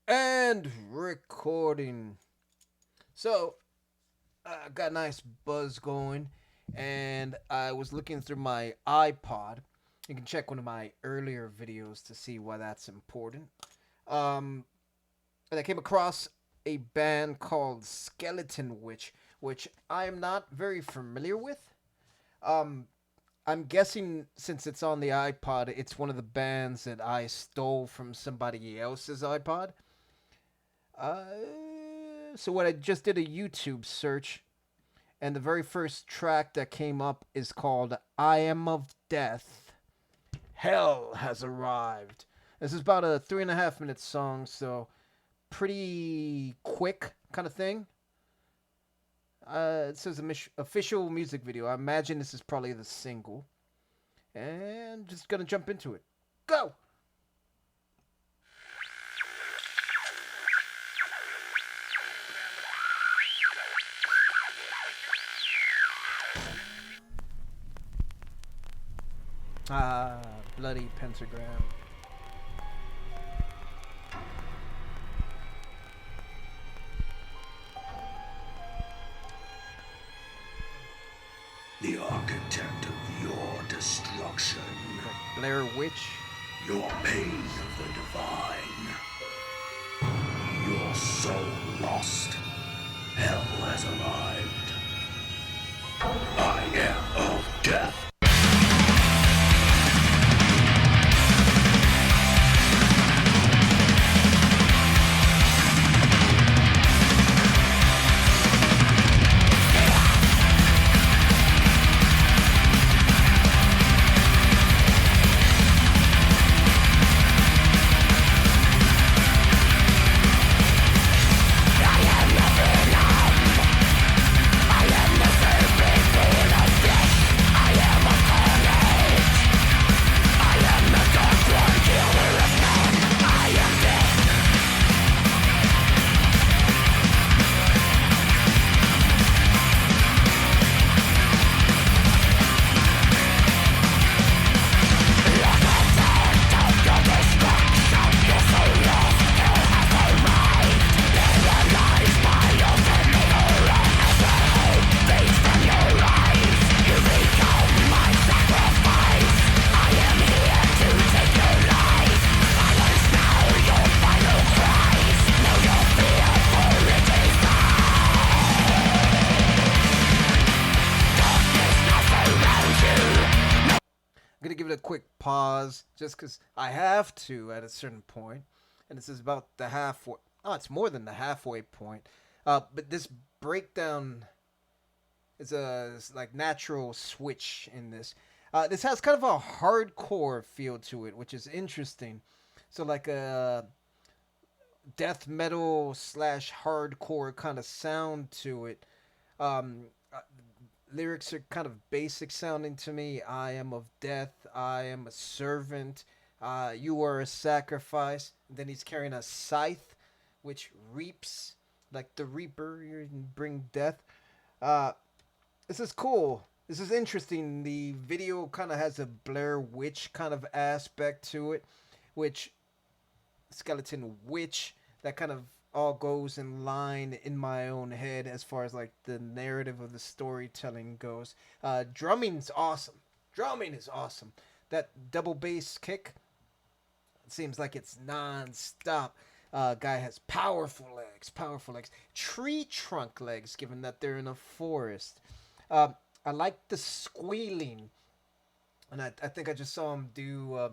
And recording. So, I got a nice buzz going, and I was looking through my iPod. You can check one of my earlier videos to see why that's important. Um, and I came across a band called Skeletonwitch, which I am not very familiar with. Um, I'm guessing since it's on the iPod, it's one of the bands that I stole from somebody else's iPod. So what I just did a YouTube search, and the very first track that came up is called "I Am of Death." Hell has arrived. This is about a 3.5 minute song, so pretty quick kind of thing. It says official music video. I imagine this is probably the single, and just gonna jump into it. Go. Ah, bloody pentagram. The architect of your destruction. Like Blair Witch. Your pain of the divine. Your soul lost. Hell has arrived. I am of death. I'm gonna give it a quick pause just because I have to at a certain point, and this is about the halfway. Oh, it's more than the halfway point. But this breakdown is a like natural switch in this. This has kind of a hardcore feel to it, which is interesting. So like a death metal slash hardcore kind of sound to it. Um, uh, Lyrics are kind of basic sounding to me. I am of death. I am a servant. You are a sacrifice. And then he's carrying a scythe, which reaps like the reaper. You bring death. Uh, this is cool. This is interesting. The video kind of has a Blair Witch kind of aspect to it, which Skeleton Witch, that kind of all goes in line in my own head as far as like the narrative of the storytelling goes. Drumming's awesome. Drumming is awesome. That double bass kick, it seems like it's non-stop. Guy has powerful legs, tree trunk legs, given that they're in a forest. I like the squealing, and I think I just saw him do.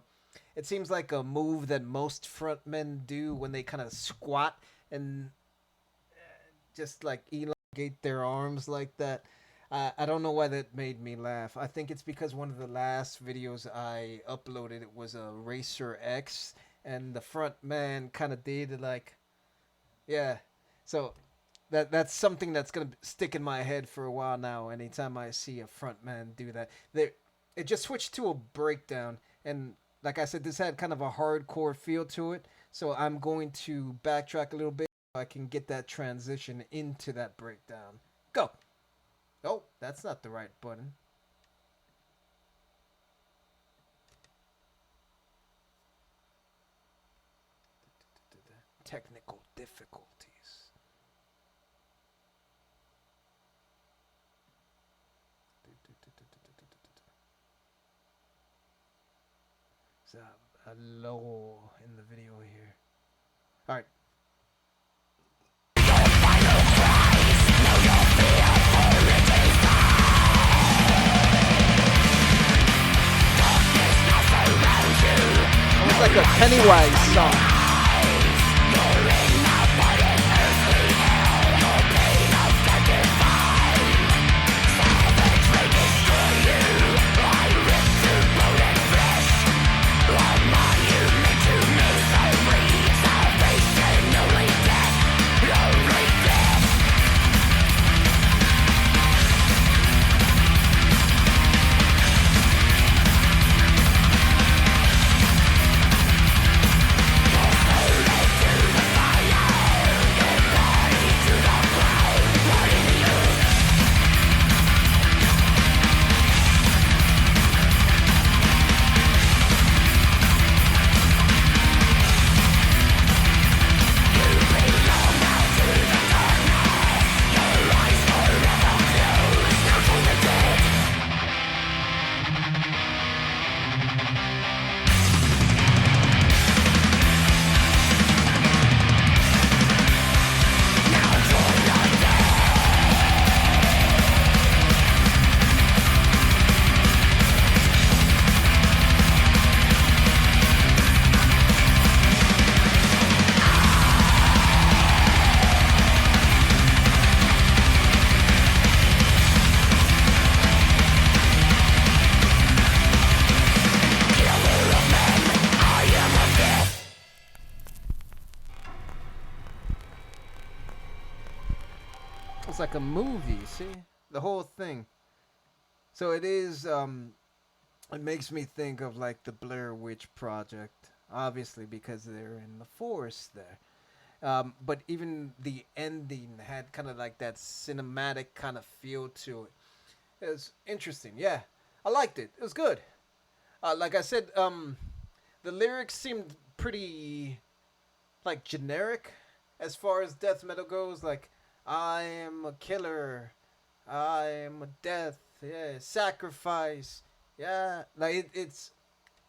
It seems like a move that most frontmen do when they kind of squat and just like elongate their arms like that. I don't know why that made me laugh. I think it's because one of the last videos I uploaded it was a Racer X, and the front man kind of did like, yeah. So that's something that's gonna stick in my head for a while now. Anytime I see a front man do that, it just switched to a breakdown, and like I said, this had kind of a hardcore feel to it. So I'm going to backtrack a little bit so I can get that transition into that breakdown. Go. Oh, that's not the right button. technical difficulties. There's a lull in the video here. All right. Almost like a Pennywise song. It's like a movie, see? The whole thing. So it is, it makes me think of like the Blair Witch Project, obviously because they're in the forest there. But even the ending had kind of like that cinematic kind of feel to it. It was interesting, yeah. I liked it. It was good. Like I said, the lyrics seemed pretty like generic as far as death metal goes. Like, I am a killer. I am a death. Yeah, sacrifice. Yeah, like it's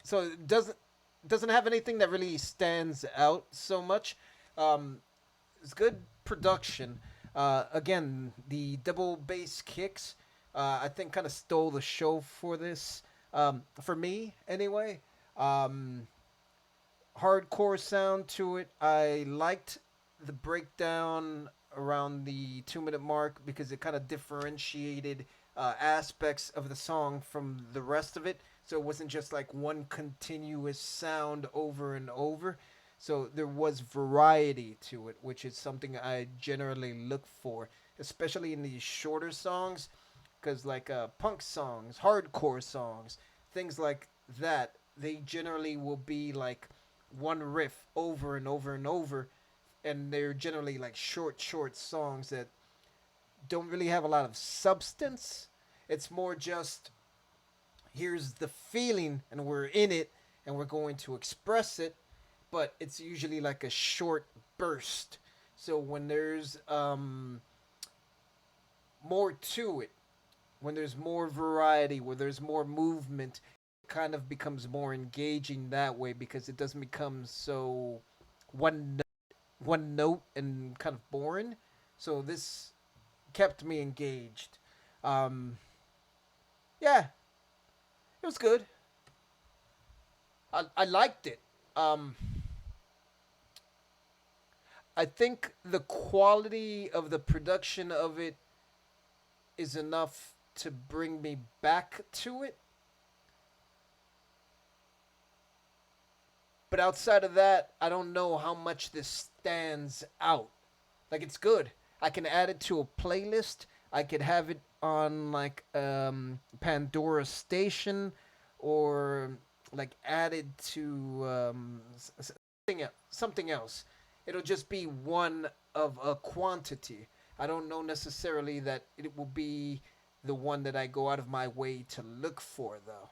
so it doesn't have anything that really stands out so much. Um, it's good production. Again, the double bass kicks, I think, kind of stole the show for this. For me, anyway. Um, Hardcore sound to it. I liked the breakdown around the 2 minute mark because it kind of differentiated aspects of the song from the rest of it. So it wasn't just like one continuous sound over and over. So there was variety to it, which is something I generally look for, especially in these shorter songs, because like punk songs, hardcore songs, things like that, they generally will be like one riff over and over and over, and they're generally like short songs that don't really have a lot of substance. It's more just here's the feeling and we're in it and we're going to express it, but it's usually like a short burst. So when there's more to it, when there's more variety, where there's more movement, it kind of becomes more engaging that way because it doesn't become so one one note and kind of boring. So this kept me engaged. Um, yeah, it was good. I liked it. Um, I think the quality of the production of it is enough to bring me back to it. But outside of that, I don't know how much this stands out. Like, it's good. I can add it to a playlist. I could have it on like Pandora Station, or like added to something else. It'll just be one of a quantity. I don't know necessarily that it will be the one that I go out of my way to look for, though.